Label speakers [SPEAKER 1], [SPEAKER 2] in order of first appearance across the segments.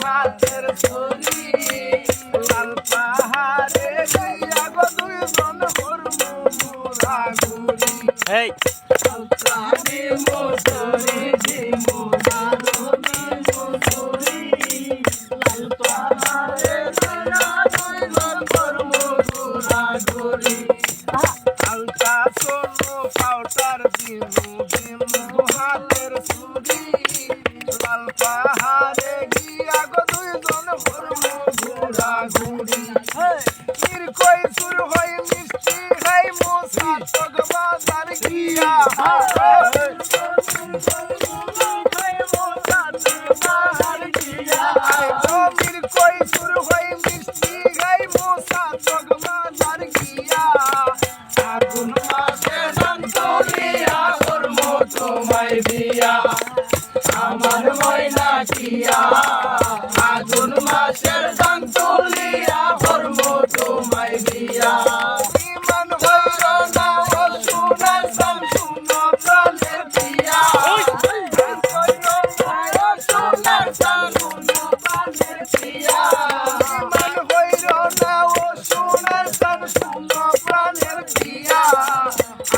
[SPEAKER 1] হাতের ছড়ি লাল পাহাড়ে গিয়া গো দুইজন করমু ঘোরাঘুরি।
[SPEAKER 2] এই
[SPEAKER 1] প্রাণী মোটরি ঝিমু দারুণী মোটরি লাল পাহাড়ে গিয়া দুইজন করমু ঘোরাঘুরি। আলতা সোনো পাউডার দিমু দিমু হাতের ছুরি লাল পাহাড়ে গিয়া গো দুইজন করমু ঘোরাঘুরি। কই সুর হই মিষ্টি খাই মোসা তগবাজার গিয়া জমির কই সুর হই মিষ্টি খাই মোসা তগবাজার গিয়া আগুন মাসে সন্তলিয়া করমু তোমায় বিয়া আমার ময়না টিয়া আগুন মাসের সন্তলিয়া করমু তোমায় বিয়া। ইমান হইল না ও সোনা শামসুন প্রাণের পিয়া ইমান হইল না ও সোনা শামসুন প্রাণের পিয়া ইমান হইল না ও সোনা শামসুন প্রাণের পিয়া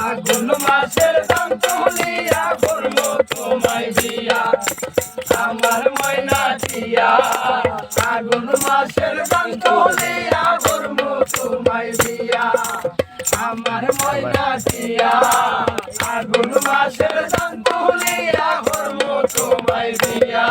[SPEAKER 1] আগুন মাসের সন্তলিয়া করমু তোমায় বিয়া আমার ময়না টিয়া আগুন মাসের সন্তলিয়া করমু তোমায় বিয়া আমার ময়না টিয়া আগুন মাসের সন্তলিয়া করমু তোমায় বিয়া।